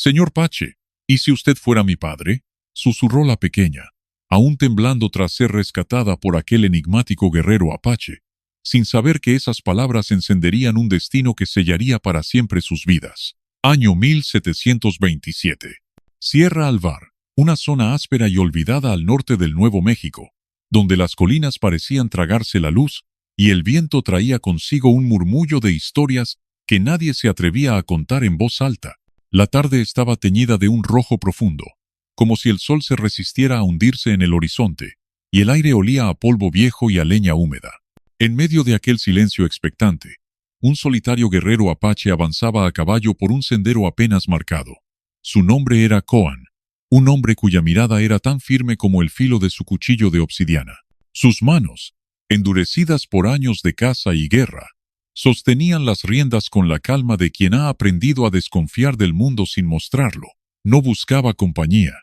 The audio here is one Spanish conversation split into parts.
Señor Pache, ¿y si usted fuera mi padre?, susurró la pequeña, aún temblando tras ser rescatada por aquel enigmático guerrero apache, sin saber que esas palabras encenderían un destino que sellaría para siempre sus vidas. Año 1727. Sierra Alvar, una zona áspera y olvidada al norte del Nuevo México, donde las colinas parecían tragarse la luz y el viento traía consigo un murmullo de historias que nadie se atrevía a contar en voz alta. La tarde estaba teñida de un rojo profundo, como si el sol se resistiera a hundirse en el horizonte, y el aire olía a polvo viejo y a leña húmeda. En medio de aquel silencio expectante, un solitario guerrero apache avanzaba a caballo por un sendero apenas marcado. Su nombre era Coan, un hombre cuya mirada era tan firme como el filo de su cuchillo de obsidiana. Sus manos, endurecidas por años de caza y guerra, sostenían las riendas con la calma de quien ha aprendido a desconfiar del mundo sin mostrarlo. No buscaba compañía.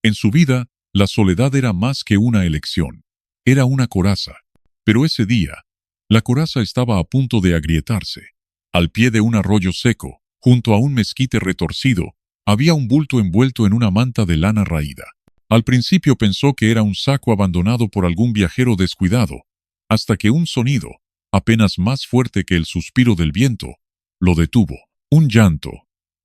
En su vida, la soledad era más que una elección. Era una coraza. Pero ese día, la coraza estaba a punto de agrietarse. Al pie de un arroyo seco, junto a un mezquite retorcido, había un bulto envuelto en una manta de lana raída. Al principio pensó que era un saco abandonado por algún viajero descuidado, hasta que un sonido, apenas más fuerte que el suspiro del viento, lo detuvo. Un llanto,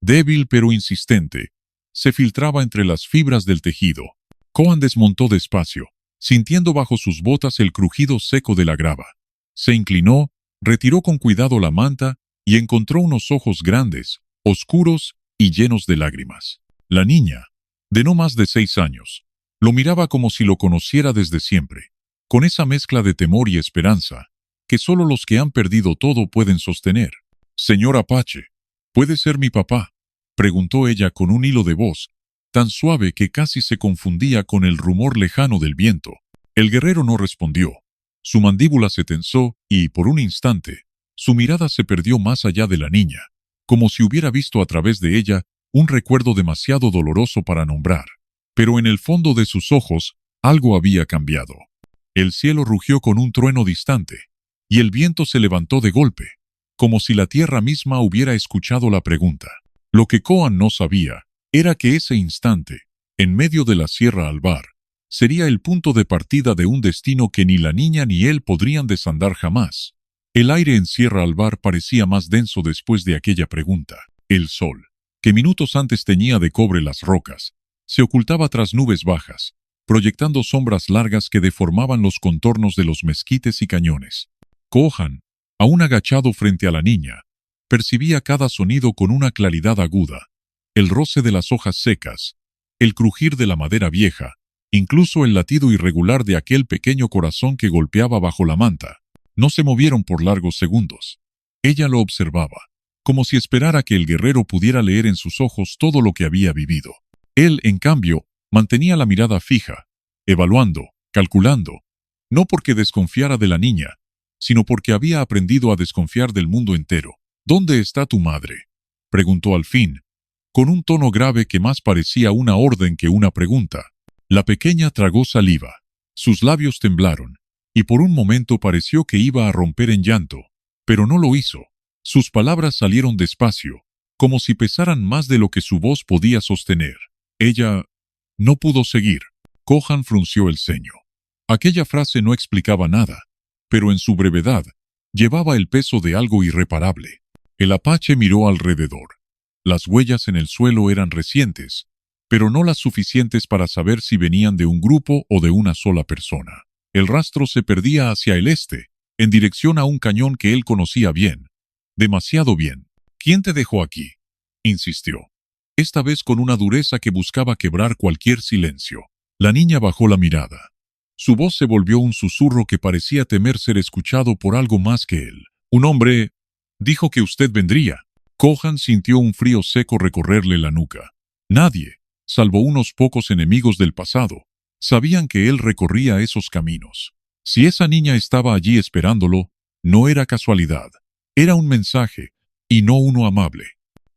débil pero insistente, se filtraba entre las fibras del tejido. Coan desmontó despacio, sintiendo bajo sus botas el crujido seco de la grava. Se inclinó, retiró con cuidado la manta y encontró unos ojos grandes, oscuros y llenos de lágrimas. La niña, de no más de 6 años, lo miraba como si lo conociera desde siempre, con esa mezcla de temor y esperanza que solo los que han perdido todo pueden sostener. «Señor Apache, ¿puede ser mi papá?», preguntó ella con un hilo de voz tan suave que casi se confundía con el rumor lejano del viento. El guerrero no respondió. Su mandíbula se tensó y, por un instante, su mirada se perdió más allá de la niña, como si hubiera visto a través de ella un recuerdo demasiado doloroso para nombrar. Pero en el fondo de sus ojos algo había cambiado. El cielo rugió con un trueno distante, y el viento se levantó de golpe, como si la tierra misma hubiera escuchado la pregunta. Lo que Coan no sabía era que ese instante, en medio de la Sierra Alvar, sería el punto de partida de un destino que ni la niña ni él podrían desandar jamás. El aire en Sierra Alvar parecía más denso después de aquella pregunta. El sol, que minutos antes teñía de cobre las rocas, se ocultaba tras nubes bajas, proyectando sombras largas que deformaban los contornos de los mezquites y cañones. Coan, aún agachado frente a la niña, percibía cada sonido con una claridad aguda. El roce de las hojas secas, el crujir de la madera vieja, incluso el latido irregular de aquel pequeño corazón que golpeaba bajo la manta. No se movieron por largos segundos. Ella lo observaba, como si esperara que el guerrero pudiera leer en sus ojos todo lo que había vivido. Él, en cambio, mantenía la mirada fija, evaluando, calculando, no porque desconfiara de la niña, sino porque había aprendido a desconfiar del mundo entero. «¿Dónde está tu madre?», preguntó al fin, con un tono grave que más parecía una orden que una pregunta. La pequeña tragó saliva. Sus labios temblaron, y por un momento pareció que iba a romper en llanto, pero no lo hizo. Sus palabras salieron despacio, como si pesaran más de lo que su voz podía sostener. Ella no pudo seguir. Coan frunció el ceño. Aquella frase no explicaba nada, pero en su brevedad llevaba el peso de algo irreparable. El apache miró alrededor. Las huellas en el suelo eran recientes, pero no las suficientes para saber si venían de un grupo o de una sola persona. El rastro se perdía hacia el este, en dirección a un cañón que él conocía bien. Demasiado bien. «¿Quién te dejó aquí?», insistió, esta vez con una dureza que buscaba quebrar cualquier silencio. La niña bajó la mirada. Su voz se volvió un susurro que parecía temer ser escuchado por algo más que él. «Un hombre dijo que usted vendría». Coan sintió un frío seco recorrerle la nuca. Nadie, salvo unos pocos enemigos del pasado, sabían que él recorría esos caminos. Si esa niña estaba allí esperándolo, no era casualidad. Era un mensaje, y no uno amable.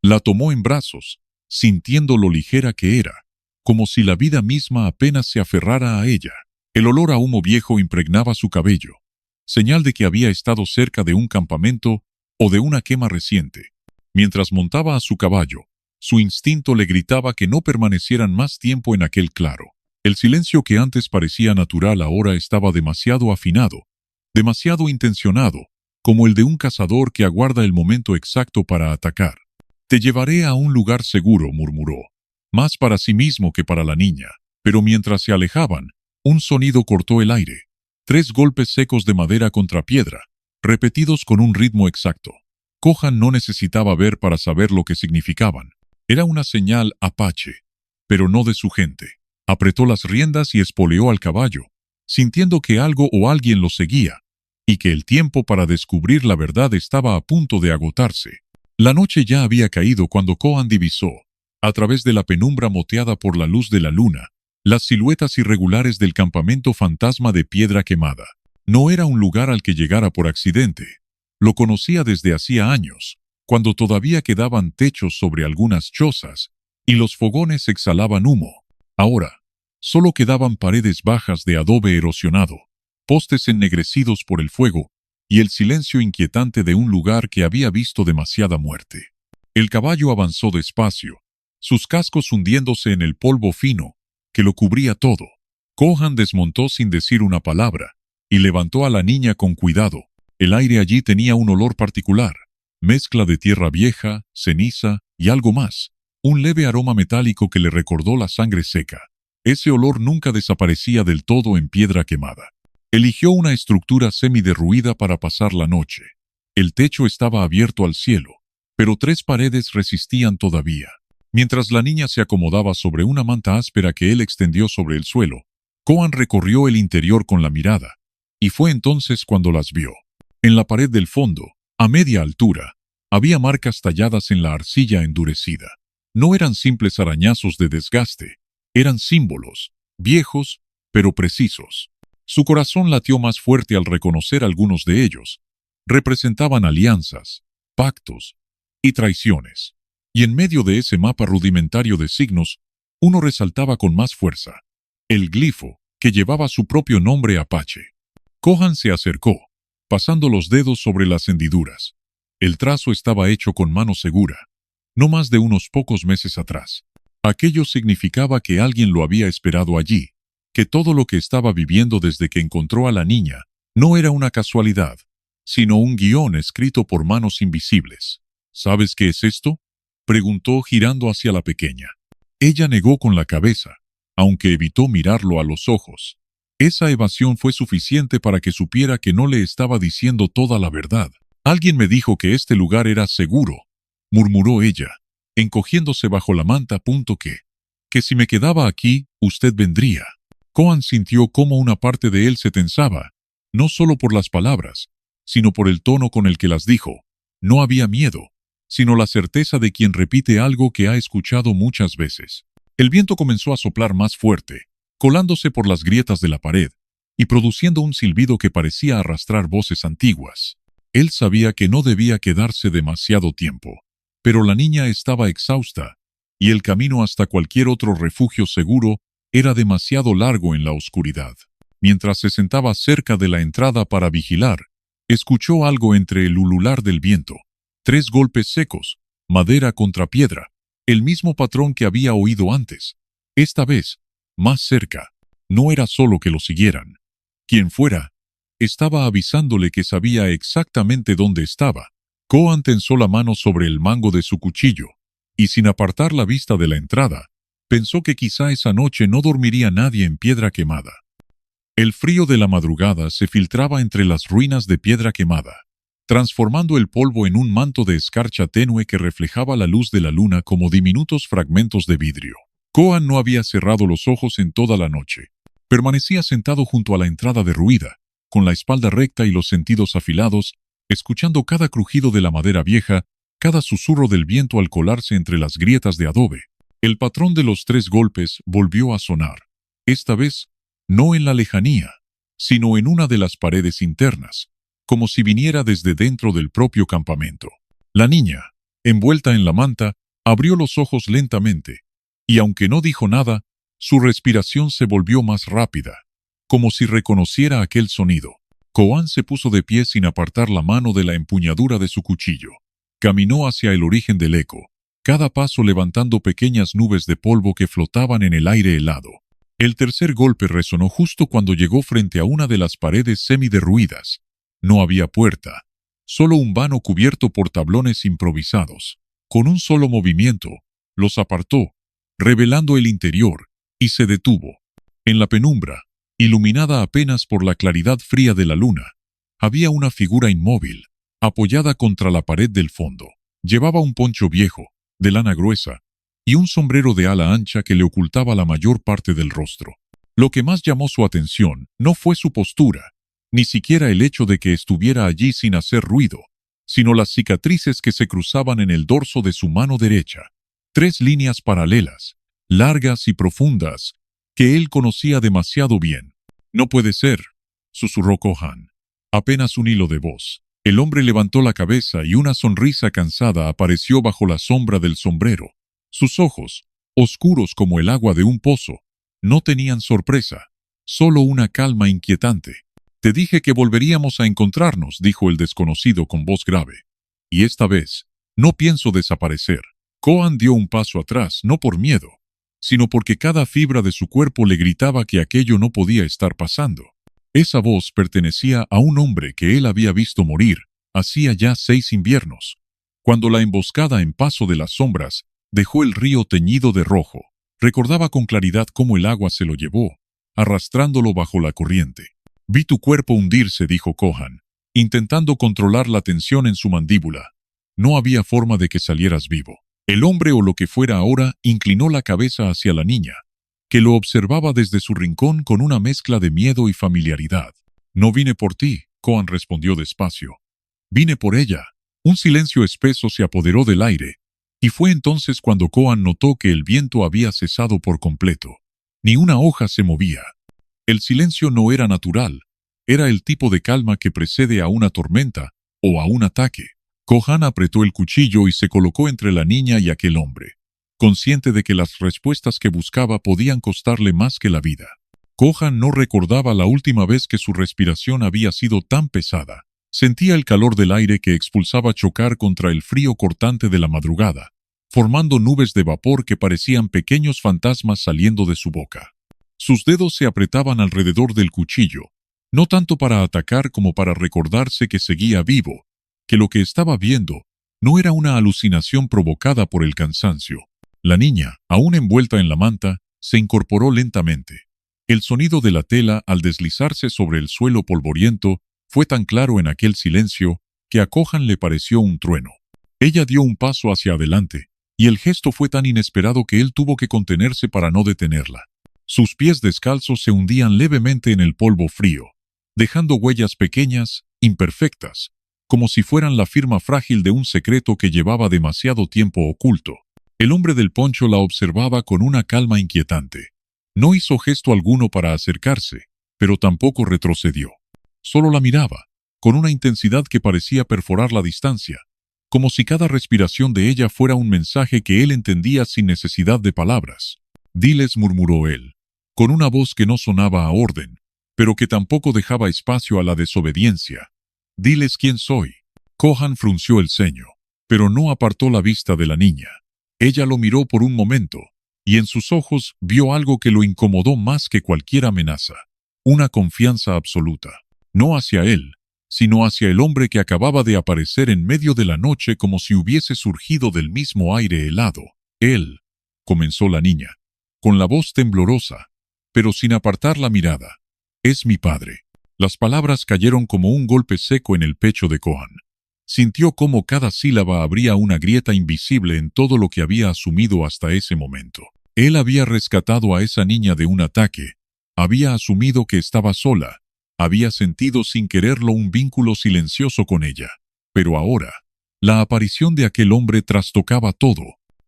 La tomó en brazos, sintiendo lo ligera que era, como si la vida misma apenas se aferrara a ella. El olor a humo viejo impregnaba su cabello, señal de que había estado cerca de un campamento o de una quema reciente. Mientras montaba a su caballo, Su instinto le gritaba que no permanecieran más tiempo en aquel claro. El silencio que antes parecía natural ahora estaba demasiado afinado, demasiado intencionado, como el de un cazador que aguarda el momento exacto para atacar. «Te llevaré a un lugar seguro», murmuró, más para sí mismo que para la niña. Pero mientras se alejaban, un sonido cortó el aire. 3 golpes secos de madera contra piedra, repetidos con un ritmo exacto. Kohan no necesitaba ver para saber lo que significaban. Era una señal apache, pero no de su gente. Apretó las riendas y espoleó al caballo, sintiendo que algo o alguien lo seguía, y que el tiempo para descubrir la verdad estaba a punto de agotarse. La noche ya había caído cuando Kohan divisó, a través de la penumbra moteada por la luz de la luna, las siluetas irregulares del campamento fantasma de Piedra Quemada. No era un lugar al que llegara por accidente. Lo conocía desde hacía años, cuando todavía quedaban techos sobre algunas chozas, y los fogones exhalaban humo. Ahora, solo quedaban paredes bajas de adobe erosionado, postes ennegrecidos por el fuego, y el silencio inquietante de un lugar que había visto demasiada muerte. El caballo avanzó despacio, sus cascos hundiéndose en el polvo fino, que lo cubría todo. Kohan desmontó sin decir una palabra, y levantó a la niña con cuidado. El aire allí tenía un olor particular, mezcla de tierra vieja, ceniza y algo más, un leve aroma metálico que le recordó la sangre seca. Ese olor nunca desaparecía del todo en Piedra Quemada. Eligió una estructura semiderruida para pasar la noche. El techo estaba abierto al cielo, pero 3 paredes resistían todavía. Mientras la niña se acomodaba sobre una manta áspera que él extendió sobre el suelo, Kohan recorrió el interior con la mirada, y fue entonces cuando las vio. En la pared del fondo, a media altura, había marcas talladas en la arcilla endurecida. No eran simples arañazos de desgaste, eran símbolos, viejos, pero precisos. Su corazón latió más fuerte al reconocer algunos de ellos. Representaban alianzas, pactos y traiciones. Y en medio de ese mapa rudimentario de signos, uno resaltaba con más fuerza: el glifo, que llevaba su propio nombre apache. Kohan se acercó, pasando los dedos sobre las hendiduras. El trazo estaba hecho con mano segura, no más de unos pocos meses atrás. Aquello significaba que alguien lo había esperado allí, que todo lo que estaba viviendo desde que encontró a la niña no era una casualidad, sino un guión escrito por manos invisibles. ¿Sabes qué es esto?, preguntó girando hacia la pequeña. Ella negó con la cabeza, aunque evitó mirarlo a los ojos. Esa evasión fue suficiente para que supiera que no le estaba diciendo toda la verdad. «Alguien me dijo que este lugar era seguro», murmuró ella, encogiéndose bajo la manta. Que si me quedaba aquí, usted vendría. Kohan sintió cómo una parte de él se tensaba, no solo por las palabras, sino por el tono con el que las dijo. No había miedo, sino la certeza de quien repite algo que ha escuchado muchas veces. El viento comenzó a soplar más fuerte, colándose por las grietas de la pared, y produciendo un silbido que parecía arrastrar voces antiguas. Él sabía que no debía quedarse demasiado tiempo, pero la niña estaba exhausta, y el camino hasta cualquier otro refugio seguro era demasiado largo en la oscuridad. Mientras se sentaba cerca de la entrada para vigilar, escuchó algo entre el ulular del viento. 3 golpes secos, madera contra piedra, el mismo patrón que había oído antes. Esta vez, más cerca. No era solo que lo siguieran. Quien fuera, estaba avisándole que sabía exactamente dónde estaba. Kohan tensó la mano sobre el mango de su cuchillo, y sin apartar la vista de la entrada, pensó que quizá esa noche no dormiría nadie en Piedra Quemada. El frío de la madrugada se filtraba entre las ruinas de Piedra Quemada, transformando el polvo en un manto de escarcha tenue que reflejaba la luz de la luna como diminutos fragmentos de vidrio. Kohan no había cerrado los ojos en toda la noche. Permanecía sentado junto a la entrada derruida, con la espalda recta y los sentidos afilados, escuchando cada crujido de la madera vieja, cada susurro del viento al colarse entre las grietas de adobe. El patrón de los 3 golpes volvió a sonar. Esta vez, no en la lejanía, sino en una de las paredes internas, como si viniera desde dentro del propio campamento. La niña, envuelta en la manta, abrió los ojos lentamente, y aunque no dijo nada, su respiración se volvió más rápida, como si reconociera aquel sonido. Kohan se puso de pie sin apartar la mano de la empuñadura de su cuchillo. Caminó hacia el origen del eco, cada paso levantando pequeñas nubes de polvo que flotaban en el aire helado. El tercer golpe resonó justo cuando llegó frente a una de las paredes semiderruidas. No había puerta, solo un vano cubierto por tablones improvisados. Con un solo movimiento, los apartó, revelando el interior, y se detuvo. En la penumbra, iluminada apenas por la claridad fría de la luna, había una figura inmóvil, apoyada contra la pared del fondo. Llevaba un poncho viejo, de lana gruesa, y un sombrero de ala ancha que le ocultaba la mayor parte del rostro. Lo que más llamó su atención no fue su postura, ni siquiera el hecho de que estuviera allí sin hacer ruido, sino las cicatrices que se cruzaban en el dorso de su mano derecha. 3 líneas paralelas, largas y profundas, que él conocía demasiado bien. «No puede ser», susurró Kohan. Apenas un hilo de voz. El hombre levantó la cabeza y una sonrisa cansada apareció bajo la sombra del sombrero. Sus ojos, oscuros como el agua de un pozo, no tenían sorpresa, solo una calma inquietante. «Te dije que volveríamos a encontrarnos», dijo el desconocido con voz grave. «Y esta vez, no pienso desaparecer». Kohan dio un paso atrás, no por miedo, sino porque cada fibra de su cuerpo le gritaba que aquello no podía estar pasando. Esa voz pertenecía a un hombre que él había visto morir hacía ya 6 inviernos, cuando la emboscada en Paso de las Sombras dejó el río teñido de rojo. Recordaba con claridad cómo el agua se lo llevó, arrastrándolo bajo la corriente. «Vi tu cuerpo hundirse», dijo Kohan, intentando controlar la tensión en su mandíbula. «No había forma de que salieras vivo». El hombre o lo que fuera ahora inclinó la cabeza hacia la niña, que lo observaba desde su rincón con una mezcla de miedo y familiaridad. «No vine por ti», Kohan respondió despacio. «Vine por ella». Un silencio espeso se apoderó del aire, y fue entonces cuando Kohan notó que el viento había cesado por completo. Ni una hoja se movía. El silencio no era natural, era el tipo de calma que precede a una tormenta o a un ataque. Kohan apretó el cuchillo y se colocó entre la niña y aquel hombre, consciente de que las respuestas que buscaba podían costarle más que la vida. Kohan no recordaba la última vez que su respiración había sido tan pesada. Sentía el calor del aire que expulsaba chocar contra el frío cortante de la madrugada, formando nubes de vapor que parecían pequeños fantasmas saliendo de su boca. Sus dedos se apretaban alrededor del cuchillo, no tanto para atacar como para recordarse que seguía vivo, que lo que estaba viendo no era una alucinación provocada por el cansancio. La niña, aún envuelta en la manta, se incorporó lentamente. El sonido de la tela al deslizarse sobre el suelo polvoriento fue tan claro en aquel silencio que a Kohan le pareció un trueno. Ella dio un paso hacia adelante, y el gesto fue tan inesperado que él tuvo que contenerse para no detenerla. Sus pies descalzos se hundían levemente en el polvo frío, dejando huellas pequeñas, imperfectas, como si fueran la firma frágil de un secreto que llevaba demasiado tiempo oculto. El hombre del poncho la observaba con una calma inquietante. No hizo gesto alguno para acercarse, pero tampoco retrocedió. Solo la miraba, con una intensidad que parecía perforar la distancia, como si cada respiración de ella fuera un mensaje que él entendía sin necesidad de palabras. «Diles», murmuró él, con una voz que no sonaba a orden, pero que tampoco dejaba espacio a la desobediencia. «Diles quién soy». Kohan frunció el ceño, pero no apartó la vista de la niña. Ella lo miró por un momento, y en sus ojos vio algo que lo incomodó más que cualquier amenaza. Una confianza absoluta, no hacia él, sino hacia el hombre que acababa de aparecer en medio de la noche como si hubiese surgido del mismo aire helado. «Él», comenzó la niña, con la voz temblorosa, pero sin apartar la mirada. «Es mi padre». Las palabras cayeron como un golpe seco en el pecho de Kohan. Sintió cómo cada sílaba abría una grieta invisible en todo lo que había asumido hasta ese momento. Él había rescatado a esa niña de un ataque, había asumido que estaba sola, había sentido sin quererlo un vínculo silencioso con ella. Pero ahora, la aparición de aquel hombre trastocaba todo.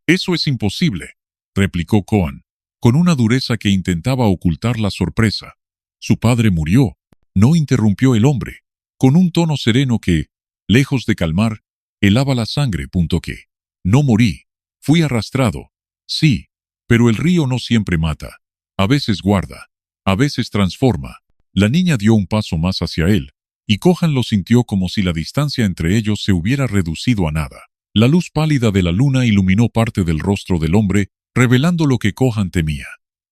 «Eso es imposible», replicó Kohan, con una dureza que intentaba ocultar la sorpresa. «Su padre murió», no interrumpió el hombre, con un tono sereno que, lejos de calmar, helaba la sangre. «Que no morí, fui arrastrado. Sí, pero el río no siempre mata. A veces guarda, a veces transforma». La niña dio un paso más hacia él, y Kohan lo sintió como si la distancia entre ellos se hubiera reducido a nada. La luz pálida de la luna iluminó parte del rostro del hombre, revelando lo que Kohan temía.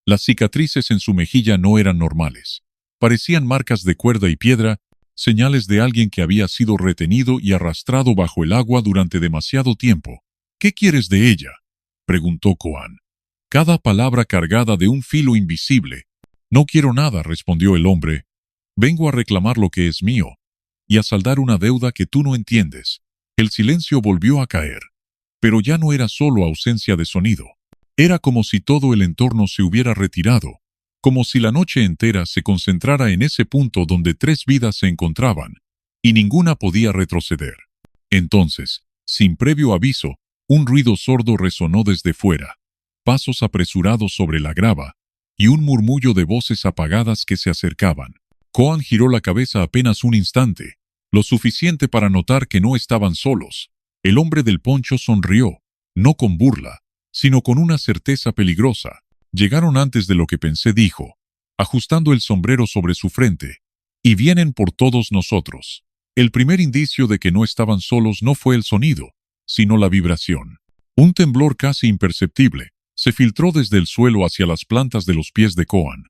Las cicatrices en su mejilla no eran normales. Parecían marcas de cuerda y piedra, señales de alguien que había sido retenido y arrastrado bajo el agua durante demasiado tiempo. ¿Qué quieres de ella?, preguntó Kohan. Cada palabra cargada de un filo invisible. No quiero nada, respondió el hombre. Vengo a reclamar lo que es mío y a saldar una deuda que tú no entiendes. El silencio volvió a caer. Pero ya no era solo ausencia de sonido. Era como si todo el entorno se hubiera retirado, como si la noche entera se concentrara en ese punto donde 3 vidas se encontraban, y ninguna podía retroceder. Entonces, sin previo aviso, un ruido sordo resonó desde fuera, pasos apresurados sobre la grava, y un murmullo de voces apagadas que se acercaban. Kohan giró la cabeza apenas un instante, lo suficiente para notar que no estaban solos. El hombre del poncho sonrió, no con burla, sino con una certeza peligrosa. Llegaron antes de lo que pensé, dijo, ajustando el sombrero sobre su frente, y vienen por todos nosotros. El primer indicio de que no estaban solos no fue el sonido, sino la vibración. Un temblor casi imperceptible se filtró desde el suelo hacia las plantas de los pies de Kohan,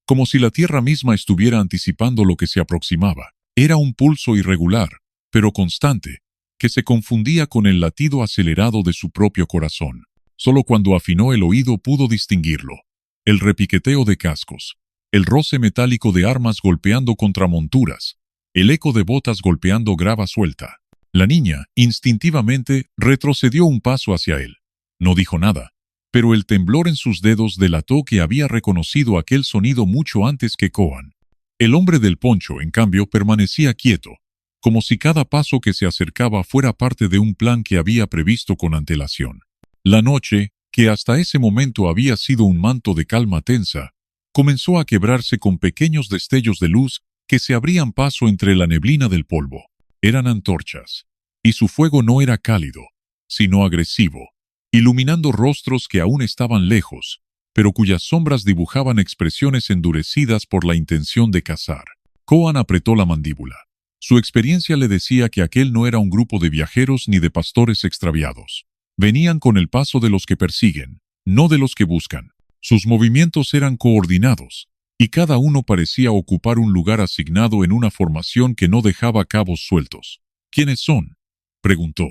como si la tierra misma estuviera anticipando lo que se aproximaba. Era un pulso irregular, pero constante, que se confundía con el latido acelerado de su propio corazón. Solo cuando afinó el oído pudo distinguirlo. El repiqueteo de cascos, el roce metálico de armas golpeando contra monturas, el eco de botas golpeando grava suelta. La niña, instintivamente, retrocedió un paso hacia él. No dijo nada, pero el temblor en sus dedos delató que había reconocido aquel sonido mucho antes que Kohan. El hombre del poncho, en cambio, permanecía quieto, como si cada paso que se acercaba fuera parte de un plan que había previsto con antelación. La noche, que hasta ese momento había sido un manto de calma tensa, comenzó a quebrarse con pequeños destellos de luz que se abrían paso entre la neblina del polvo. Eran antorchas, y su fuego no era cálido, sino agresivo, iluminando rostros que aún estaban lejos, pero cuyas sombras dibujaban expresiones endurecidas por la intención de cazar. Kohan apretó la mandíbula. Su experiencia le decía que aquel no era un grupo de viajeros ni de pastores extraviados. Venían con el paso de los que persiguen, no de los que buscan. Sus movimientos eran coordinados, y cada uno parecía ocupar un lugar asignado en una formación que no dejaba cabos sueltos. ¿Quiénes son?, preguntó,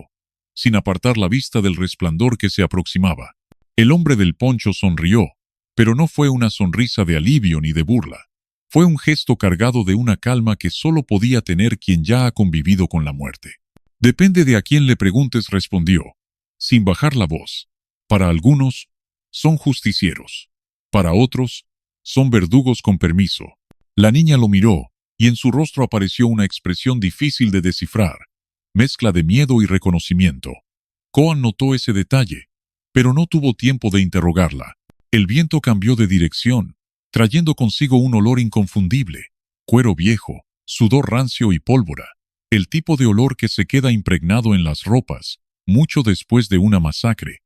sin apartar la vista del resplandor que se aproximaba. El hombre del poncho sonrió, pero no fue una sonrisa de alivio ni de burla. Fue un gesto cargado de una calma que solo podía tener quien ya ha convivido con la muerte. Depende de a quién le preguntes, respondió, sin bajar la voz. Para algunos, son justicieros. Para otros, son verdugos con permiso. La niña lo miró, y en su rostro apareció una expresión difícil de descifrar, mezcla de miedo y reconocimiento. Kohan notó ese detalle, pero no tuvo tiempo de interrogarla. El viento cambió de dirección, trayendo consigo un olor inconfundible, cuero viejo, sudor rancio y pólvora, el tipo de olor que se queda impregnado en las ropas, mucho después de una masacre.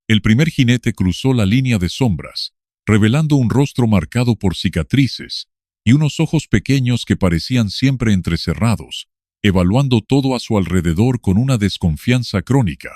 El primer jinete cruzó la línea de sombras, revelando un rostro marcado por cicatrices y unos ojos pequeños que parecían siempre entrecerrados, evaluando todo a su alrededor con una desconfianza crónica.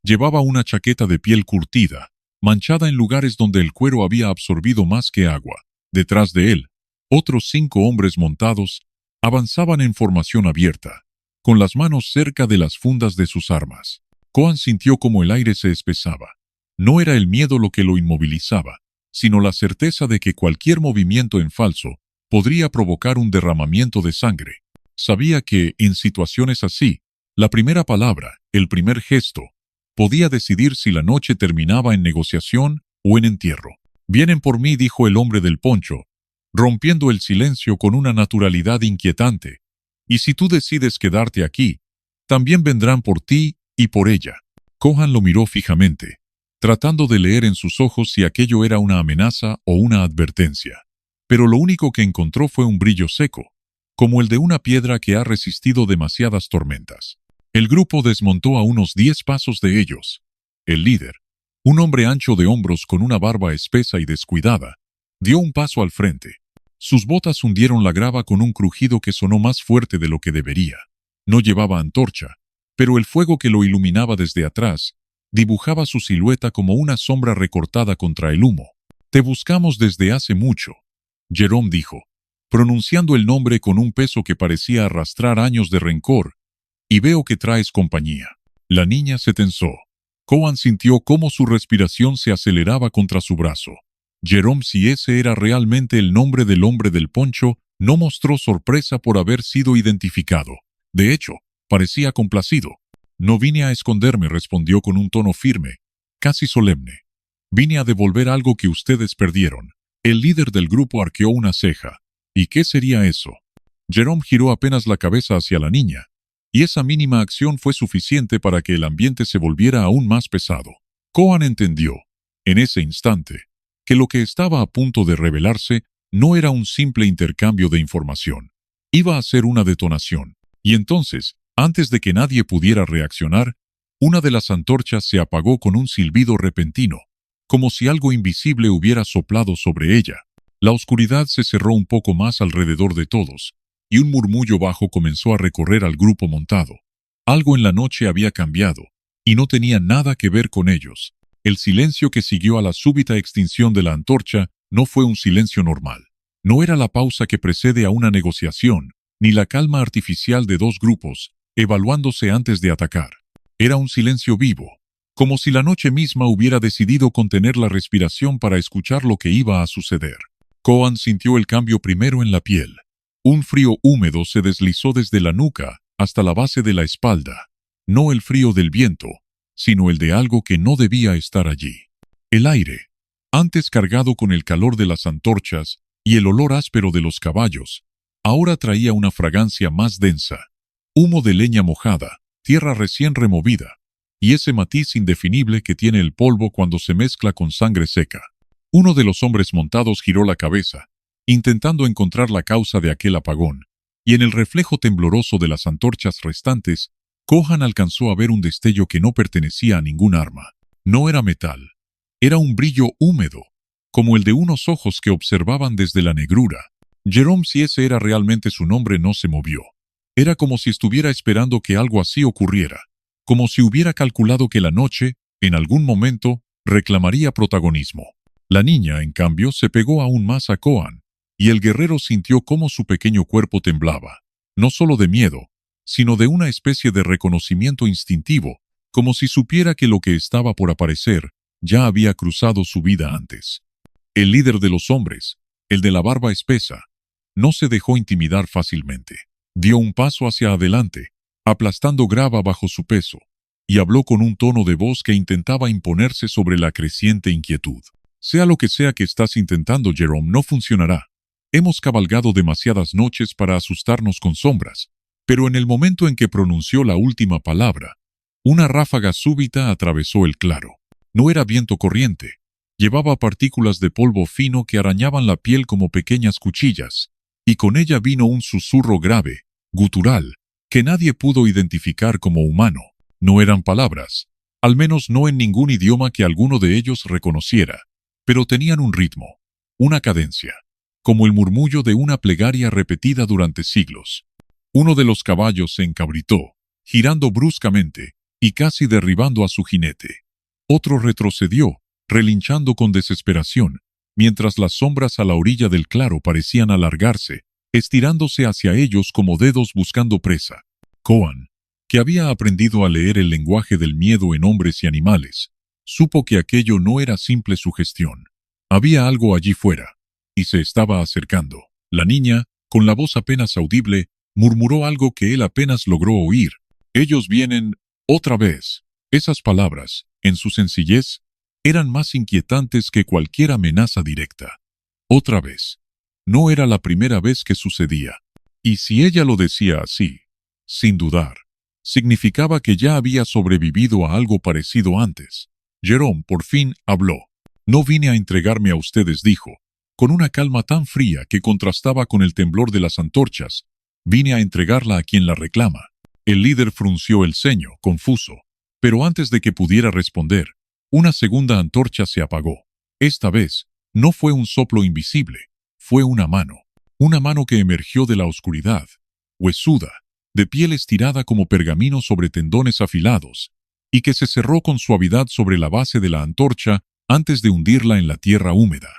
Llevaba una chaqueta de piel curtida, manchada en lugares donde el cuero había absorbido más que agua. Detrás de él, otros 5 hombres montados avanzaban en formación abierta, con las manos cerca de las fundas de sus armas. Kohan sintió como el aire se espesaba. No era el miedo lo que lo inmovilizaba, sino la certeza de que cualquier movimiento en falso podría provocar un derramamiento de sangre. Sabía que, en situaciones así, la primera palabra, el primer gesto, podía decidir si la noche terminaba en negociación o en entierro. «Vienen por mí», dijo el hombre del poncho, rompiendo el silencio con una naturalidad inquietante. «Y si tú decides quedarte aquí, también vendrán por ti y por ella». Kohan lo miró fijamente, tratando de leer en sus ojos si aquello era una amenaza o una advertencia. Pero lo único que encontró fue un brillo seco, como el de una piedra que ha resistido demasiadas tormentas. El grupo desmontó a unos 10 pasos de ellos. El líder, un hombre ancho de hombros con una barba espesa y descuidada, dio un paso al frente. Sus botas hundieron la grava con un crujido que sonó más fuerte de lo que debería. No llevaba antorcha, pero el fuego que lo iluminaba desde atrás dibujaba su silueta como una sombra recortada contra el humo. «Te buscamos desde hace mucho», Jerome dijo, pronunciando el nombre con un peso que parecía arrastrar años de rencor, «y veo que traes compañía». La niña se tensó. Coan sintió cómo su respiración se aceleraba contra su brazo. Jerome, si ese era realmente el nombre del hombre del poncho, no mostró sorpresa por haber sido identificado. De hecho, parecía complacido. «No vine a esconderme», respondió con un tono firme, casi solemne. «Vine a devolver algo que ustedes perdieron». El líder del grupo arqueó una ceja. «¿Y qué sería eso?». Jerome giró apenas la cabeza hacia la niña, y esa mínima acción fue suficiente para que el ambiente se volviera aún más pesado. Coan entendió, en ese instante, que lo que estaba a punto de revelarse no era un simple intercambio de información. Iba a ser una detonación. Y entonces, antes de que nadie pudiera reaccionar, una de las antorchas se apagó con un silbido repentino, como si algo invisible hubiera soplado sobre ella. La oscuridad se cerró un poco más alrededor de todos, y un murmullo bajo comenzó a recorrer al grupo montado. Algo en la noche había cambiado, y no tenía nada que ver con ellos. El silencio que siguió a la súbita extinción de la antorcha no fue un silencio normal. No era la pausa que precede a una negociación, ni la calma artificial de dos grupos, evaluándose antes de atacar. Era un silencio vivo, como si la noche misma hubiera decidido contener la respiración para escuchar lo que iba a suceder. Coan sintió el cambio primero en la piel. Un frío húmedo se deslizó desde la nuca hasta la base de la espalda. No el frío del viento, sino el de algo que no debía estar allí. El aire, antes cargado con el calor de las antorchas y el olor áspero de los caballos, ahora traía una fragancia más densa. Humo de leña mojada, tierra recién removida, y ese matiz indefinible que tiene el polvo cuando se mezcla con sangre seca. Uno de los hombres montados giró la cabeza, intentando encontrar la causa de aquel apagón, y en el reflejo tembloroso de las antorchas restantes, Coan alcanzó a ver un destello que no pertenecía a ningún arma. No era metal, era un brillo húmedo, como el de unos ojos que observaban desde la negrura. Jerome, si ese era realmente su nombre, no se movió. Era como si estuviera esperando que algo así ocurriera, como si hubiera calculado que la noche, en algún momento, reclamaría protagonismo. La niña, en cambio, se pegó aún más a Coan, y el guerrero sintió cómo su pequeño cuerpo temblaba, no solo de miedo, sino de una especie de reconocimiento instintivo, como si supiera que lo que estaba por aparecer ya había cruzado su vida antes. El líder de los hombres, el de la barba espesa, no se dejó intimidar fácilmente. Dio un paso hacia adelante, aplastando grava bajo su peso, y habló con un tono de voz que intentaba imponerse sobre la creciente inquietud. «Sea lo que sea que estás intentando, Jerome, no funcionará. Hemos cabalgado demasiadas noches para asustarnos con sombras». Pero en el momento en que pronunció la última palabra, una ráfaga súbita atravesó el claro. No era viento corriente. Llevaba partículas de polvo fino que arañaban la piel como pequeñas cuchillas, y con ella vino un susurro grave, gutural, que nadie pudo identificar como humano. No eran palabras, al menos no en ningún idioma que alguno de ellos reconociera, pero tenían un ritmo, una cadencia, como el murmullo de una plegaria repetida durante siglos. Uno de los caballos se encabritó, girando bruscamente y casi derribando a su jinete. Otro retrocedió, relinchando con desesperación, mientras las sombras a la orilla del claro parecían alargarse, estirándose hacia ellos como dedos buscando presa. Coan, que había aprendido a leer el lenguaje del miedo en hombres y animales, supo que aquello no era simple sugestión. Había algo allí fuera, y se estaba acercando. La niña, con la voz apenas audible, murmuró algo que él apenas logró oír. «Ellos vienen otra vez». Esas palabras, en su sencillez, eran más inquietantes que cualquier amenaza directa. Otra vez. No era la primera vez que sucedía. Y si ella lo decía así, sin dudar, significaba que ya había sobrevivido a algo parecido antes. Jerome por fin habló. «No vine a entregarme a ustedes», dijo, con una calma tan fría que contrastaba con el temblor de las antorchas. «Vine a entregarla a quien la reclama». El líder frunció el ceño, confuso, pero antes de que pudiera responder, una segunda antorcha se apagó. Esta vez, no fue un soplo invisible, fue una mano que emergió de la oscuridad, huesuda, de piel estirada como pergamino sobre tendones afilados, y que se cerró con suavidad sobre la base de la antorcha antes de hundirla en la tierra húmeda.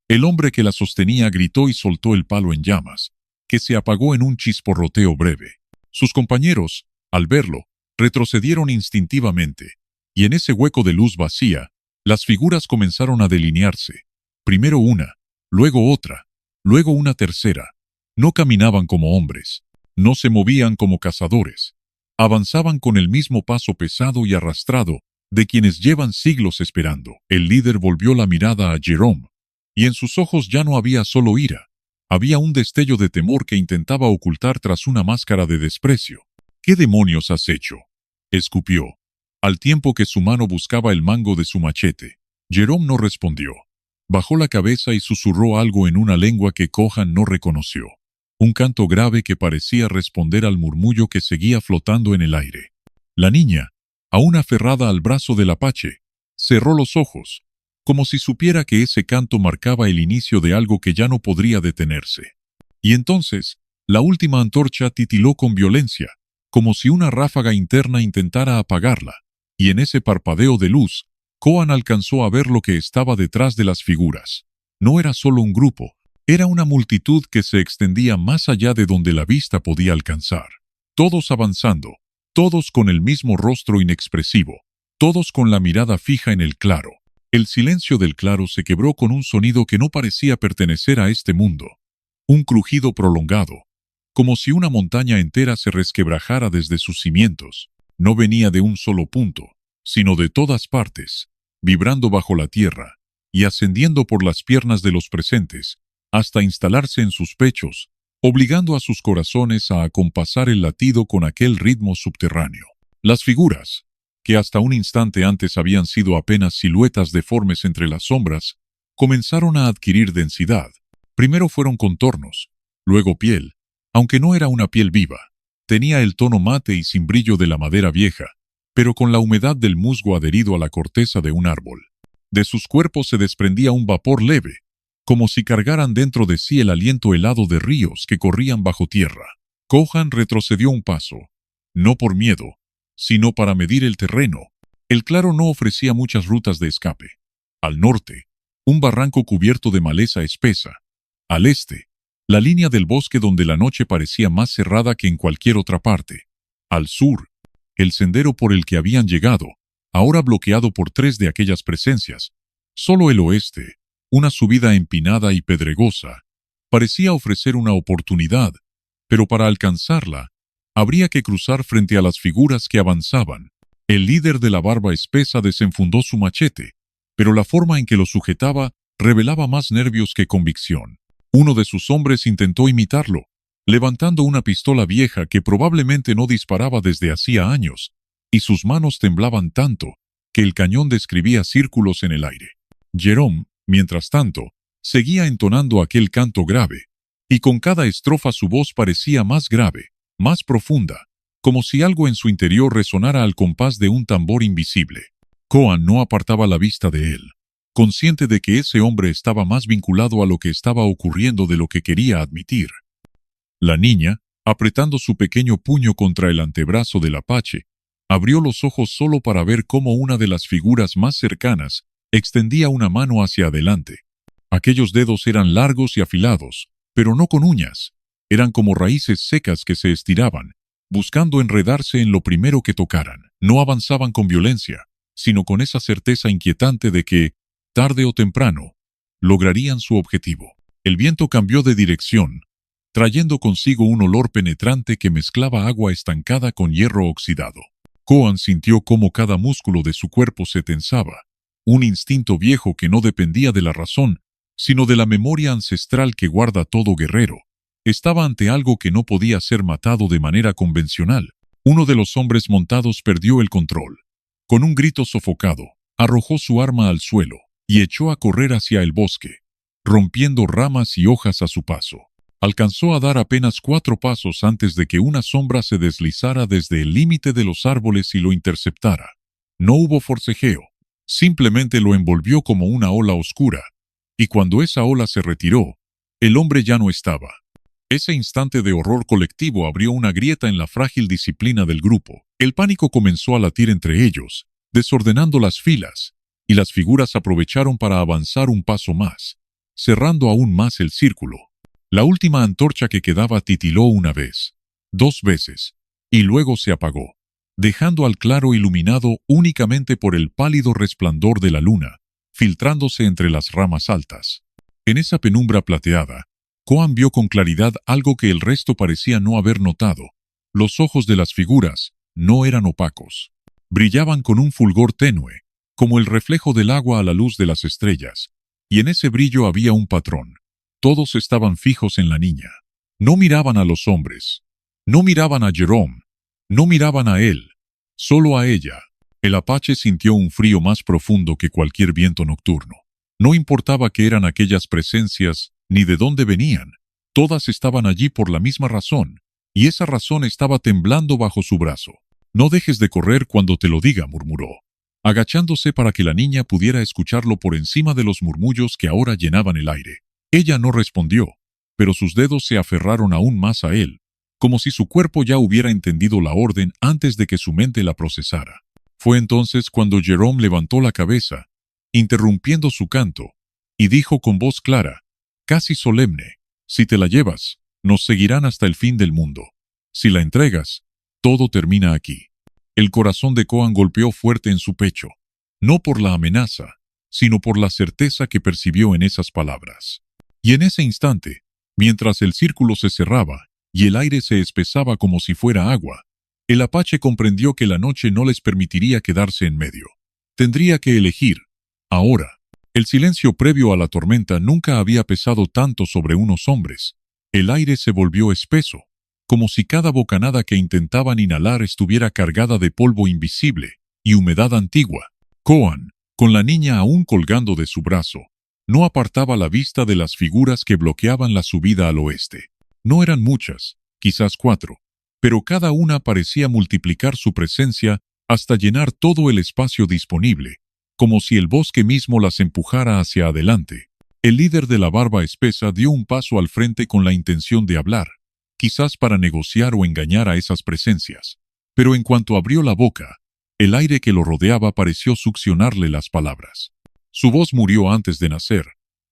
El hombre que la sostenía gritó y soltó el palo en llamas, que se apagó en un chisporroteo breve. Sus compañeros, al verlo, retrocedieron instintivamente, y en ese hueco de luz vacía, las figuras comenzaron a delinearse. Primero una, luego otra, luego una tercera. No caminaban como hombres, no se movían como cazadores. Avanzaban con el mismo paso pesado y arrastrado de quienes llevan siglos esperando. El líder volvió la mirada a Jerome, y en sus ojos ya no había solo ira. Había un destello de temor que intentaba ocultar tras una máscara de desprecio. ¿Qué demonios has hecho?, escupió, al tiempo que su mano buscaba el mango de su machete. Jerome no respondió. Bajó la cabeza y susurró algo en una lengua que Cohan no reconoció. Un canto grave que parecía responder al murmullo que seguía flotando en el aire. La niña, aún aferrada al brazo del apache, cerró los ojos, como si supiera que ese canto marcaba el inicio de algo que ya no podría detenerse. Y entonces, la última antorcha titiló con violencia, como si una ráfaga interna intentara apagarla, y en ese parpadeo de luz, Cohan alcanzó a ver lo que estaba detrás de las figuras. No era solo un grupo, era una multitud que se extendía más allá de donde la vista podía alcanzar. Todos avanzando, todos con el mismo rostro inexpresivo, todos con la mirada fija en el claro. El silencio del claro se quebró con un sonido que no parecía pertenecer a este mundo. Un crujido prolongado, como si una montaña entera se resquebrajara desde sus cimientos. No venía de un solo punto, sino de todas partes, vibrando bajo la tierra y ascendiendo por las piernas de los presentes, hasta instalarse en sus pechos, obligando a sus corazones a acompasar el latido con aquel ritmo subterráneo. Las figuras, que hasta un instante antes habían sido apenas siluetas deformes entre las sombras, comenzaron a adquirir densidad. Primero fueron contornos, luego piel, aunque no era una piel viva. Tenía el tono mate y sin brillo de la madera vieja, pero con la humedad del musgo adherido a la corteza de un árbol. De sus cuerpos se desprendía un vapor leve, como si cargaran dentro de sí el aliento helado de ríos que corrían bajo tierra. Cohan retrocedió un paso, no por miedo, sino para medir el terreno. El claro no ofrecía muchas rutas de escape. Al norte, un barranco cubierto de maleza espesa. Al este, la línea del bosque donde la noche parecía más cerrada que en cualquier otra parte. Al sur, el sendero por el que habían llegado, ahora bloqueado por 3 de aquellas presencias. Solo el oeste, una subida empinada y pedregosa, parecía ofrecer una oportunidad, pero para alcanzarla, habría que cruzar frente a las figuras que avanzaban. El líder de la barba espesa desenfundó su machete, pero la forma en que lo sujetaba revelaba más nervios que convicción. Uno de sus hombres intentó imitarlo, levantando una pistola vieja que probablemente no disparaba desde hacía años, y sus manos temblaban tanto que el cañón describía círculos en el aire. Jerome, mientras tanto, seguía entonando aquel canto grave, y con cada estrofa su voz parecía más grave, más profunda, como si algo en su interior resonara al compás de un tambor invisible. Cohan no apartaba la vista de él, consciente de que ese hombre estaba más vinculado a lo que estaba ocurriendo de lo que quería admitir. La niña, apretando su pequeño puño contra el antebrazo del apache, abrió los ojos solo para ver cómo una de las figuras más cercanas extendía una mano hacia adelante. Aquellos dedos eran largos y afilados, pero no con uñas. Eran como raíces secas que se estiraban, buscando enredarse en lo primero que tocaran. No avanzaban con violencia, sino con esa certeza inquietante de que, tarde o temprano, lograrían su objetivo. El viento cambió de dirección, trayendo consigo un olor penetrante que mezclaba agua estancada con hierro oxidado. Cohan sintió cómo cada músculo de su cuerpo se tensaba, un instinto viejo que no dependía de la razón, sino de la memoria ancestral que guarda todo guerrero. Estaba ante algo que no podía ser matado de manera convencional. Uno de los hombres montados perdió el control. Con un grito sofocado, arrojó su arma al suelo y echó a correr hacia el bosque, rompiendo ramas y hojas a su paso. Alcanzó a dar apenas 4 pasos antes de que una sombra se deslizara desde el límite de los árboles y lo interceptara. No hubo forcejeo, simplemente lo envolvió como una ola oscura, y cuando esa ola se retiró, el hombre ya no estaba. Ese instante de horror colectivo abrió una grieta en la frágil disciplina del grupo. El pánico comenzó a latir entre ellos, desordenando las filas, y las figuras aprovecharon para avanzar un paso más, cerrando aún más el círculo. La última antorcha que quedaba titiló una vez, 2 veces, y luego se apagó, dejando al claro iluminado únicamente por el pálido resplandor de la luna, filtrándose entre las ramas altas. En esa penumbra plateada, Koan vio con claridad algo que el resto parecía no haber notado. Los ojos de las figuras no eran opacos. Brillaban con un fulgor tenue, como el reflejo del agua a la luz de las estrellas, y en ese brillo había un patrón. Todos estaban fijos en la niña. No miraban a los hombres. No miraban a Jerome. No miraban a él. Solo a ella. El apache sintió un frío más profundo que cualquier viento nocturno. No importaba qué eran aquellas presencias, ni de dónde venían. Todas estaban allí por la misma razón, y esa razón estaba temblando bajo su brazo. «No dejes de correr cuando te lo diga», murmuró, agachándose para que la niña pudiera escucharlo por encima de los murmullos que ahora llenaban el aire. Ella no respondió, pero sus dedos se aferraron aún más a él, como si su cuerpo ya hubiera entendido la orden antes de que su mente la procesara. Fue entonces cuando Jerome levantó la cabeza, interrumpiendo su canto, y dijo con voz clara, casi solemne: «Si te la llevas, nos seguirán hasta el fin del mundo. Si la entregas, todo termina aquí». El corazón de Koan golpeó fuerte en su pecho, no por la amenaza, sino por la certeza que percibió en esas palabras. Y en ese instante, mientras el círculo se cerraba y el aire se espesaba como si fuera agua, el apache comprendió que la noche no les permitiría quedarse en medio. Tendría que elegir, ahora. El silencio previo a la tormenta nunca había pesado tanto sobre unos hombres. El aire se volvió espeso, como si cada bocanada que intentaban inhalar estuviera cargada de polvo invisible y humedad antigua. Koan, con la niña aún colgando de su brazo, no apartaba la vista de las figuras que bloqueaban la subida al oeste. No eran muchas, quizás 4, pero cada una parecía multiplicar su presencia hasta llenar todo el espacio disponible, como si el bosque mismo las empujara hacia adelante. El líder de la barba espesa dio un paso al frente con la intención de hablar, quizás para negociar o engañar a esas presencias. Pero en cuanto abrió la boca, el aire que lo rodeaba pareció succionarle las palabras. Su voz murió antes de nacer,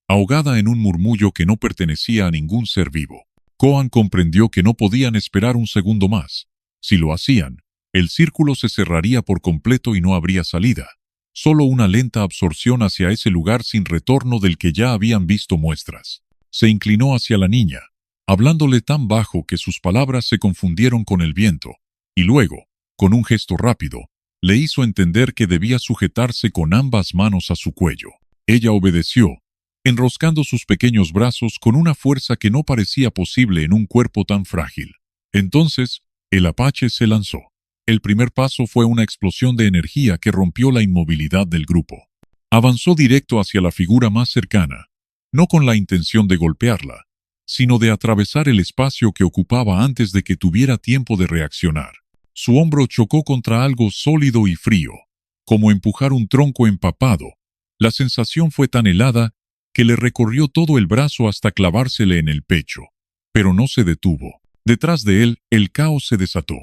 ahogada en un murmullo que no pertenecía a ningún ser vivo. Koan comprendió que no podían esperar un segundo más. Si lo hacían, el círculo se cerraría por completo y no habría salida. Solo una lenta absorción hacia ese lugar sin retorno del que ya habían visto muestras. Se inclinó hacia la niña, hablándole tan bajo que sus palabras se confundieron con el viento, y luego, con un gesto rápido, le hizo entender que debía sujetarse con ambas manos a su cuello. Ella obedeció, enroscando sus pequeños brazos con una fuerza que no parecía posible en un cuerpo tan frágil. Entonces, el apache se lanzó. El primer paso fue una explosión de energía que rompió la inmovilidad del grupo. Avanzó directo hacia la figura más cercana, no con la intención de golpearla, sino de atravesar el espacio que ocupaba antes de que tuviera tiempo de reaccionar. Su hombro chocó contra algo sólido y frío, como empujar un tronco empapado. La sensación fue tan helada que le recorrió todo el brazo hasta clavársele en el pecho. Pero no se detuvo. Detrás de él, el caos se desató.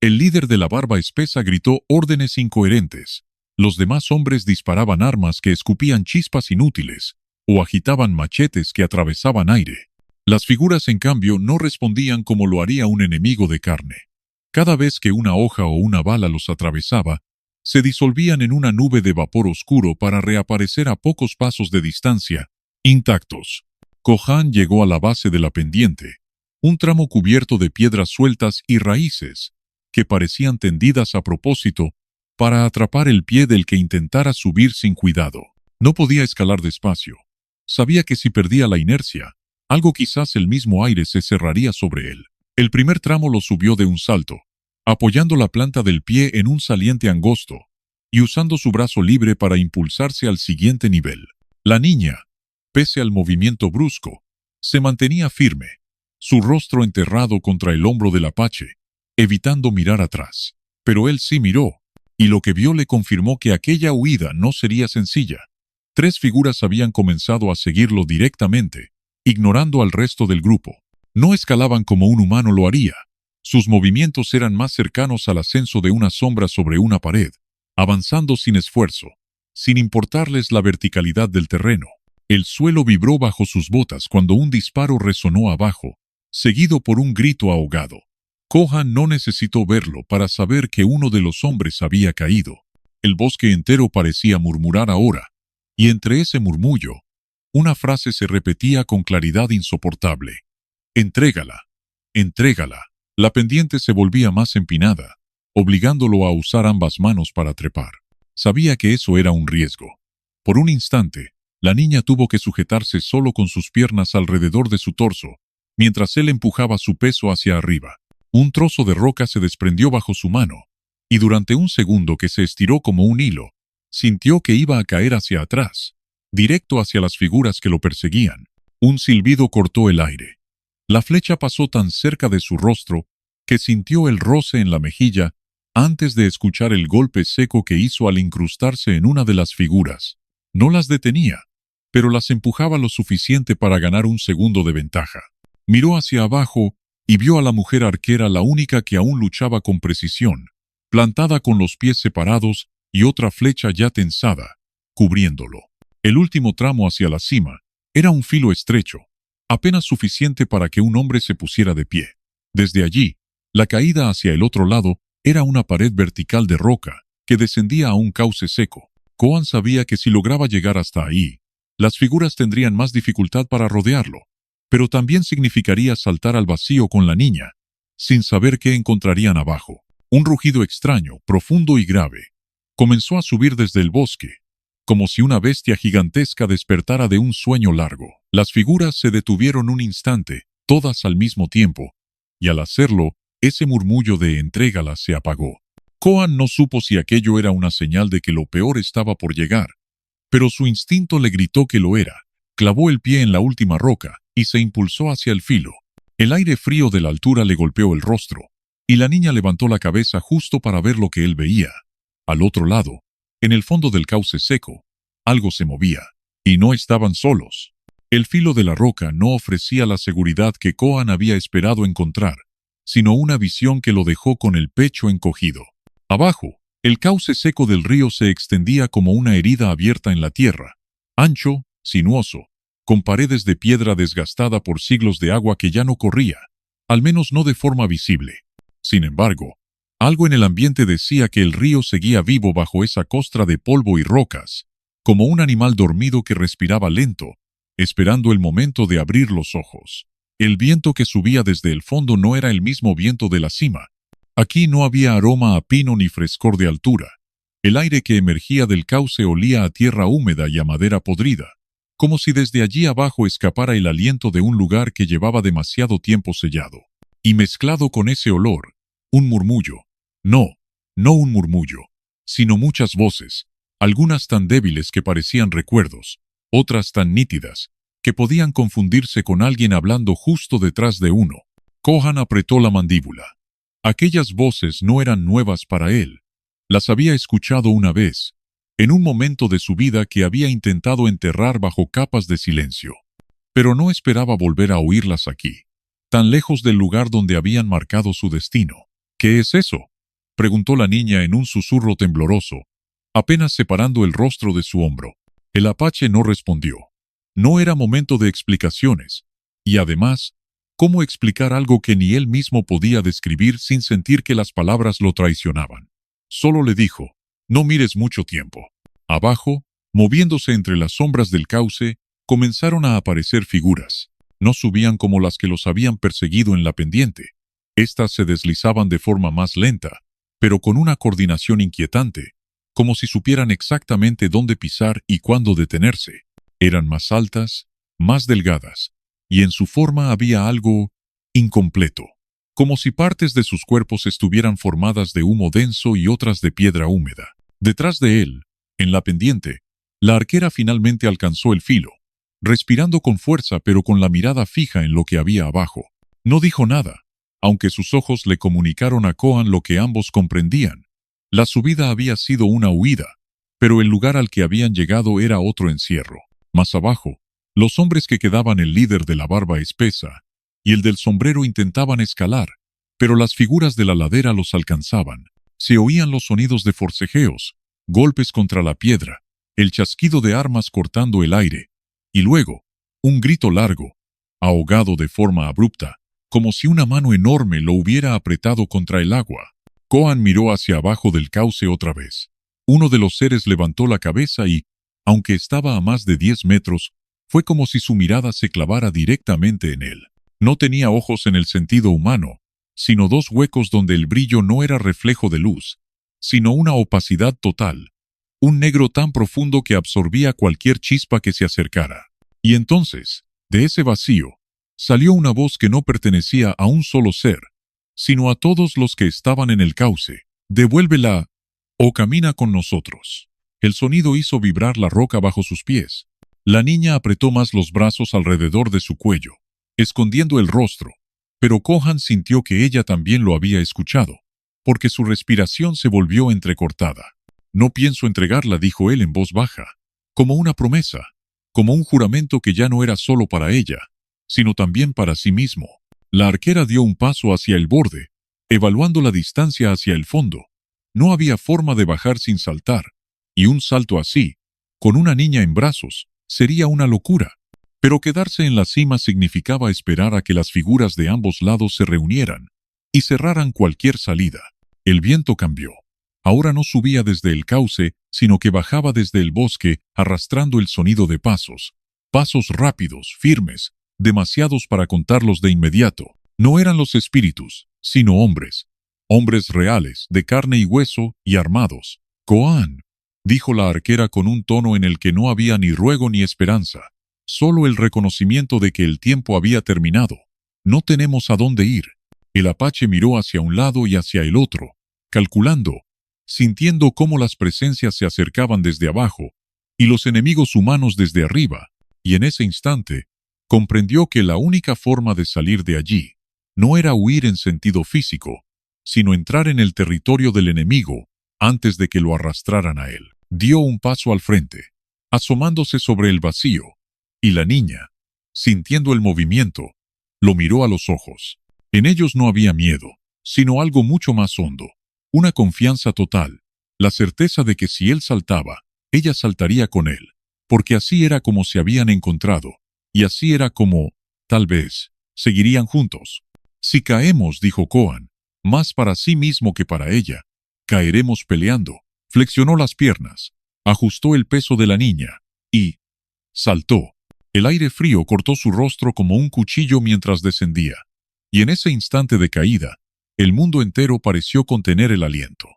El líder de la barba espesa gritó órdenes incoherentes. Los demás hombres disparaban armas que escupían chispas inútiles, o agitaban machetes que atravesaban aire. Las figuras, en cambio, no respondían como lo haría un enemigo de carne. Cada vez que una hoja o una bala los atravesaba, se disolvían en una nube de vapor oscuro para reaparecer a pocos pasos de distancia, intactos. Kohan llegó a la base de la pendiente, un tramo cubierto de piedras sueltas y raíces, que parecían tendidas a propósito para atrapar el pie del que intentara subir sin cuidado. No podía escalar despacio. Sabía que si perdía la inercia, algo, quizás el mismo aire, se cerraría sobre él. El primer tramo lo subió de un salto, apoyando la planta del pie en un saliente angosto y usando su brazo libre para impulsarse al siguiente nivel. La niña, pese al movimiento brusco, se mantenía firme, su rostro enterrado contra el hombro del apache, evitando mirar atrás. Pero él sí miró, y lo que vio le confirmó que aquella huida no sería sencilla. 3 figuras habían comenzado a seguirlo directamente, ignorando al resto del grupo. No escalaban como un humano lo haría. Sus movimientos eran más cercanos al ascenso de una sombra sobre una pared, avanzando sin esfuerzo, sin importarles la verticalidad del terreno. El suelo vibró bajo sus botas cuando un disparo resonó abajo, seguido por un grito ahogado. Kohan no necesitó verlo para saber que uno de los hombres había caído. El bosque entero parecía murmurar ahora, y entre ese murmullo, una frase se repetía con claridad insoportable. «Entrégala, entrégala». La pendiente se volvía más empinada, obligándolo a usar ambas manos para trepar. Sabía que eso era un riesgo. Por un instante, la niña tuvo que sujetarse solo con sus piernas alrededor de su torso, mientras él empujaba su peso hacia arriba. Un trozo de roca se desprendió bajo su mano, y durante un segundo que se estiró como un hilo, sintió que iba a caer hacia atrás, directo hacia las figuras que lo perseguían. Un silbido cortó el aire. La flecha pasó tan cerca de su rostro que sintió el roce en la mejilla antes de escuchar el golpe seco que hizo al incrustarse en una de las figuras. No las detenía, pero las empujaba lo suficiente para ganar un segundo de ventaja. Miró hacia abajo y vio a la mujer arquera, la única que aún luchaba con precisión, plantada con los pies separados y otra flecha ya tensada, cubriéndolo. El último tramo hacia la cima era un filo estrecho, apenas suficiente para que un hombre se pusiera de pie. Desde allí, la caída hacia el otro lado era una pared vertical de roca que descendía a un cauce seco. Kohan sabía que si lograba llegar hasta ahí, las figuras tendrían más dificultad para rodearlo, pero también significaría saltar al vacío con la niña, sin saber qué encontrarían abajo. Un rugido extraño, profundo y grave, comenzó a subir desde el bosque, como si una bestia gigantesca despertara de un sueño largo. Las figuras se detuvieron un instante, todas al mismo tiempo, y al hacerlo, ese murmullo de entrégala se apagó. Kohan no supo si aquello era una señal de que lo peor estaba por llegar, pero su instinto le gritó que lo era. Clavó el pie en la última roca y se impulsó hacia el filo. El aire frío de la altura le golpeó el rostro, y la niña levantó la cabeza justo para ver lo que él veía. Al otro lado, en el fondo del cauce seco, algo se movía, y no estaban solos. El filo de la roca no ofrecía la seguridad que Kohan había esperado encontrar, sino una visión que lo dejó con el pecho encogido. Abajo, el cauce seco del río se extendía como una herida abierta en la tierra, ancho, sinuoso, con paredes de piedra desgastada por siglos de agua que ya no corría, al menos no de forma visible. Sin embargo, algo en el ambiente decía que el río seguía vivo bajo esa costra de polvo y rocas, como un animal dormido que respiraba lento, esperando el momento de abrir los ojos. El viento que subía desde el fondo no era el mismo viento de la cima. Aquí no había aroma a pino ni frescor de altura. El aire que emergía del cauce olía a tierra húmeda y a madera podrida, como si desde allí abajo escapara el aliento de un lugar que llevaba demasiado tiempo sellado. Y mezclado con ese olor, un murmullo. No un murmullo, sino muchas voces, algunas tan débiles que parecían recuerdos, otras tan nítidas, que podían confundirse con alguien hablando justo detrás de uno. Kohan apretó la mandíbula. Aquellas voces no eran nuevas para él. Las había escuchado una vez, en un momento de su vida que había intentado enterrar bajo capas de silencio. Pero no esperaba volver a oírlas aquí, tan lejos del lugar donde habían marcado su destino. «¿Qué es eso?», preguntó la niña en un susurro tembloroso, apenas separando el rostro de su hombro. El apache no respondió. No era momento de explicaciones, y además, ¿cómo explicar algo que ni él mismo podía describir sin sentir que las palabras lo traicionaban? Solo le dijo, «No mires mucho tiempo». Abajo, moviéndose entre las sombras del cauce, comenzaron a aparecer figuras. No subían como las que los habían perseguido en la pendiente. Estas se deslizaban de forma más lenta, pero con una coordinación inquietante, como si supieran exactamente dónde pisar y cuándo detenerse. Eran más altas, más delgadas, y en su forma había algo incompleto, como si partes de sus cuerpos estuvieran formadas de humo denso y otras de piedra húmeda. Detrás de él, en la pendiente, la arquera finalmente alcanzó el filo, respirando con fuerza pero con la mirada fija en lo que había abajo. No dijo nada, aunque sus ojos le comunicaron a Kohan lo que ambos comprendían. La subida había sido una huida, pero el lugar al que habían llegado era otro encierro. Más abajo, los hombres que quedaban, el líder de la barba espesa y el del sombrero intentaban escalar, pero las figuras de la ladera los alcanzaban. Se oían los sonidos de forcejeos, golpes contra la piedra, el chasquido de armas cortando el aire, y luego, un grito largo, ahogado de forma abrupta, como si una mano enorme lo hubiera apretado contra el agua. Koan miró hacia abajo del cauce otra vez. Uno de los seres levantó la cabeza y, aunque estaba a más de 10 metros, fue como si su mirada se clavara directamente en él. No tenía ojos en el sentido humano, sino dos huecos donde el brillo no era reflejo de luz, sino una opacidad total, un negro tan profundo que absorbía cualquier chispa que se acercara. Y entonces, de ese vacío, salió una voz que no pertenecía a un solo ser, sino a todos los que estaban en el cauce. «Devuélvela o camina con nosotros». El sonido hizo vibrar la roca bajo sus pies. La niña apretó más los brazos alrededor de su cuello, escondiendo el rostro, pero Kohan sintió que ella también lo había escuchado, porque su respiración se volvió entrecortada. «No pienso entregarla», dijo él en voz baja, como una promesa, como un juramento que ya no era solo para ella, sino también para sí mismo. La arquera dio un paso hacia el borde, evaluando la distancia hacia el fondo. No había forma de bajar sin saltar, y un salto así, con una niña en brazos, sería una locura. Pero quedarse en la cima significaba esperar a que las figuras de ambos lados se reunieran y cerraran cualquier salida. El viento cambió. Ahora no subía desde el cauce, sino que bajaba desde el bosque, arrastrando el sonido de pasos. Pasos rápidos, firmes, demasiados para contarlos de inmediato. No eran los espíritus, sino hombres. Hombres reales, de carne y hueso, y armados. «Koan», dijo la arquera con un tono en el que no había ni ruego ni esperanza, solo el reconocimiento de que el tiempo había terminado. «No tenemos a dónde ir». El apache miró hacia un lado y hacia el otro, calculando, sintiendo cómo las presencias se acercaban desde abajo y los enemigos humanos desde arriba, y en ese instante comprendió que la única forma de salir de allí no era huir en sentido físico, sino entrar en el territorio del enemigo antes de que lo arrastraran a él. Dio un paso al frente, asomándose sobre el vacío, y la niña, sintiendo el movimiento, lo miró a los ojos. En ellos no había miedo, sino algo mucho más hondo, una confianza total, la certeza de que si él saltaba, ella saltaría con él, porque así era como se habían encontrado, y así era como, tal vez, seguirían juntos. «Si caemos», dijo Koan, más para sí mismo que para ella, «caeremos peleando». Flexionó las piernas, ajustó el peso de la niña, y saltó. El aire frío cortó su rostro como un cuchillo mientras descendía, y en ese instante de caída, el mundo entero pareció contener el aliento.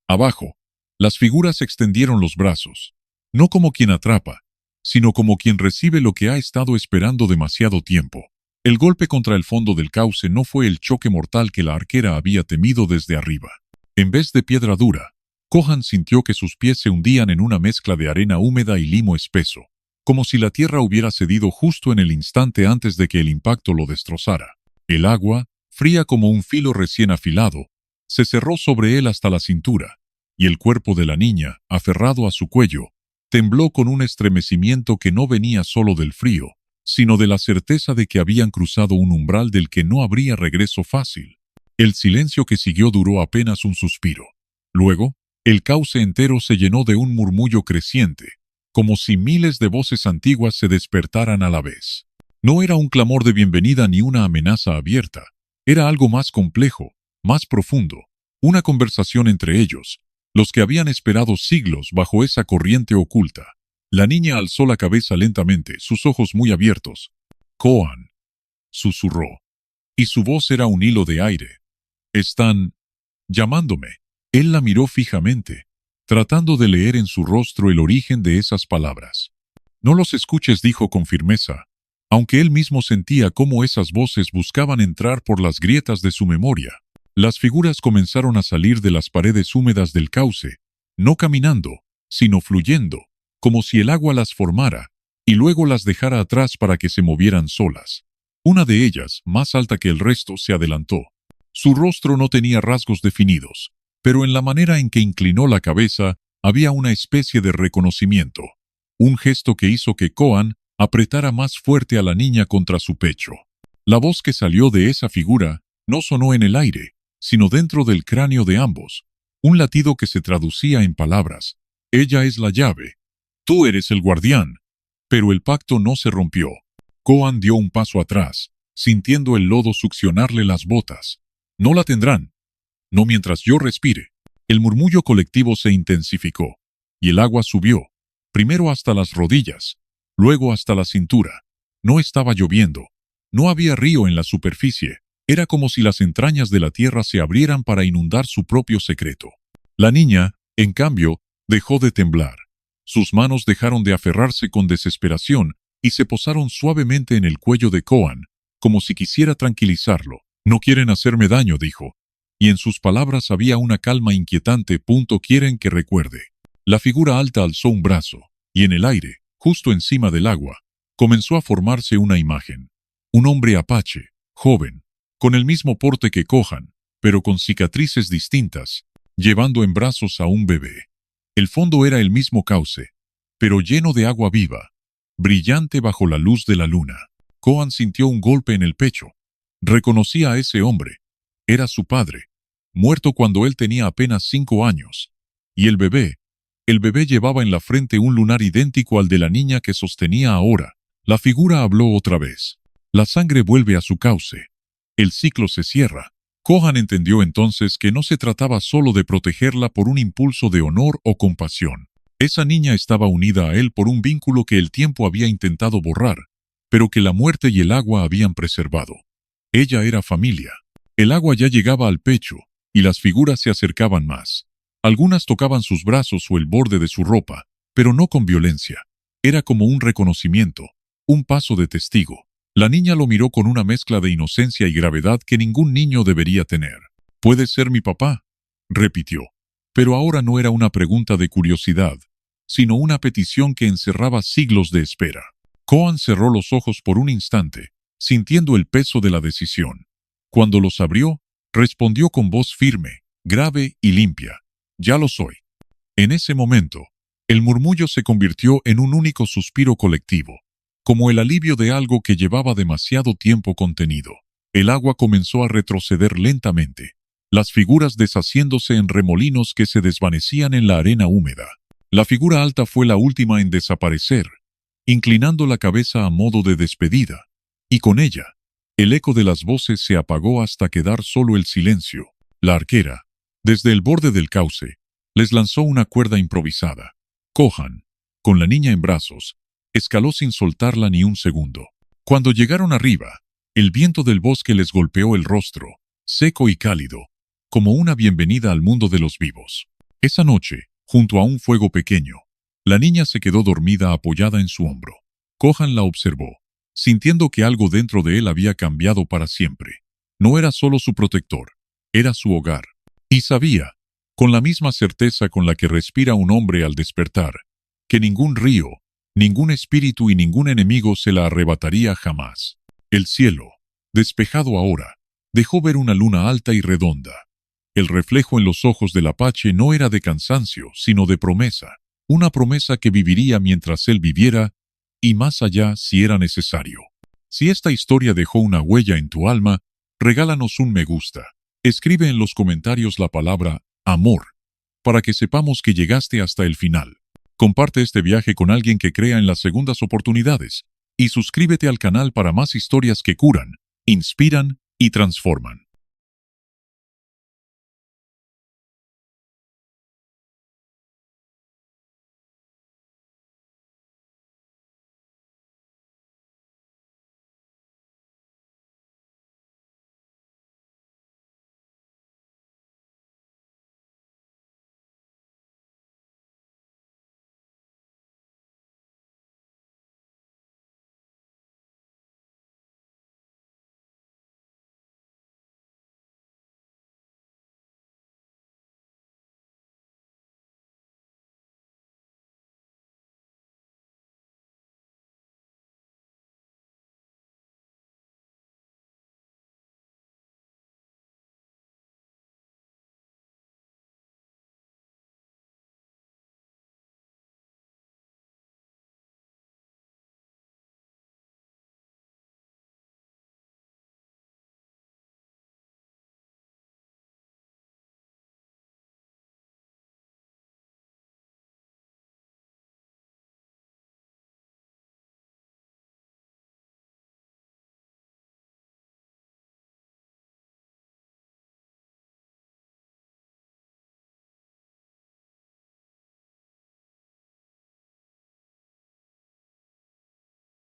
Abajo, las figuras extendieron los brazos, no como quien atrapa, sino como quien recibe lo que ha estado esperando demasiado tiempo. El golpe contra el fondo del cauce no fue el choque mortal que la arquera había temido desde arriba. En vez de piedra dura, Kohan sintió que sus pies se hundían en una mezcla de arena húmeda y limo espeso, como si la tierra hubiera cedido justo en el instante antes de que el impacto lo destrozara. El agua, fría como un filo recién afilado, se cerró sobre él hasta la cintura, y el cuerpo de la niña, aferrado a su cuello, tembló con un estremecimiento que no venía solo del frío, sino de la certeza de que habían cruzado un umbral del que no habría regreso fácil. El silencio que siguió duró apenas un suspiro. Luego, el cauce entero se llenó de un murmullo creciente, como si miles de voces antiguas se despertaran a la vez. No era un clamor de bienvenida ni una amenaza abierta, era algo más complejo, más profundo, una conversación entre ellos, los que habían esperado siglos bajo esa corriente oculta. La niña alzó la cabeza lentamente, sus ojos muy abiertos. «Koan», susurró, y su voz era un hilo de aire. «Están llamándome». Él la miró fijamente, tratando de leer en su rostro el origen de esas palabras. «No los escuches», dijo con firmeza, aunque él mismo sentía cómo esas voces buscaban entrar por las grietas de su memoria. Las figuras comenzaron a salir de las paredes húmedas del cauce, no caminando, sino fluyendo, como si el agua las formara, y luego las dejara atrás para que se movieran solas. Una de ellas, más alta que el resto, se adelantó. Su rostro no tenía rasgos definidos, pero en la manera en que inclinó la cabeza había una especie de reconocimiento, un gesto que hizo que Koan apretara más fuerte a la niña contra su pecho. La voz que salió de esa figura no sonó en el aire, sino dentro del cráneo de ambos, un latido que se traducía en palabras: ella es la llave, tú eres el guardián. Pero el pacto no se rompió. Koan dio un paso atrás, sintiendo el lodo succionarle las botas. No la tendrán. No mientras yo respire. El murmullo colectivo se intensificó, y el agua subió, primero hasta las rodillas, luego hasta la cintura. No estaba lloviendo. No había río en la superficie. Era como si las entrañas de la tierra se abrieran para inundar su propio secreto. La niña, en cambio, dejó de temblar. Sus manos dejaron de aferrarse con desesperación y se posaron suavemente en el cuello de Koan, como si quisiera tranquilizarlo. No quieren hacerme daño, dijo. Y en sus palabras había una calma inquietante. Quieren que recuerde. La figura alta alzó un brazo, y en el aire, justo encima del agua, comenzó a formarse una imagen. Un hombre apache, joven, con el mismo porte que Kohan, pero con cicatrices distintas, llevando en brazos a un bebé. El fondo era el mismo cauce, pero lleno de agua viva, brillante bajo la luz de la luna. Kohan sintió un golpe en el pecho. Reconocía a ese hombre. Era su padre, muerto cuando él tenía apenas 5 años. Y el bebé llevaba en la frente un lunar idéntico al de la niña que sostenía ahora. La figura habló otra vez. La sangre vuelve a su cauce. El ciclo se cierra. Kohan entendió entonces que no se trataba solo de protegerla por un impulso de honor o compasión. Esa niña estaba unida a él por un vínculo que el tiempo había intentado borrar, pero que la muerte y el agua habían preservado. Ella era familia. El agua ya llegaba al pecho, y las figuras se acercaban más. Algunas tocaban sus brazos o el borde de su ropa, pero no con violencia. Era como un reconocimiento, un paso de testigo. La niña lo miró con una mezcla de inocencia y gravedad que ningún niño debería tener. «¿Puede ser mi papá?», repitió. Pero ahora no era una pregunta de curiosidad, sino una petición que encerraba siglos de espera. Kohan cerró los ojos por un instante, sintiendo el peso de la decisión. Cuando los abrió, respondió con voz firme, grave y limpia: «Ya lo soy». En ese momento, el murmullo se convirtió en un único suspiro colectivo, como el alivio de algo que llevaba demasiado tiempo contenido. El agua comenzó a retroceder lentamente, las figuras deshaciéndose en remolinos que se desvanecían en la arena húmeda. La figura alta fue la última en desaparecer, inclinando la cabeza a modo de despedida, y con ella, el eco de las voces se apagó hasta quedar solo el silencio. La arquera, desde el borde del cauce, les lanzó una cuerda improvisada. Kohan, con la niña en brazos, escaló sin soltarla ni un segundo. Cuando llegaron arriba, el viento del bosque les golpeó el rostro, seco y cálido, como una bienvenida al mundo de los vivos. Esa noche, junto a un fuego pequeño, la niña se quedó dormida apoyada en su hombro. Kohan la observó, sintiendo que algo dentro de él había cambiado para siempre. No era solo su protector, era su hogar. Y sabía, con la misma certeza con la que respira un hombre al despertar, que ningún río, ningún espíritu y ningún enemigo se la arrebataría jamás. El cielo, despejado ahora, dejó ver una luna alta y redonda. El reflejo en los ojos del apache no era de cansancio, sino de promesa. Una promesa que viviría mientras él viviera, y más allá si era necesario. Si esta historia dejó una huella en tu alma, regálanos un me gusta. Escribe en los comentarios la palabra amor, para que sepamos que llegaste hasta el final. Comparte este viaje con alguien que crea en las segundas oportunidades, y suscríbete al canal para más historias que curan, inspiran y transforman.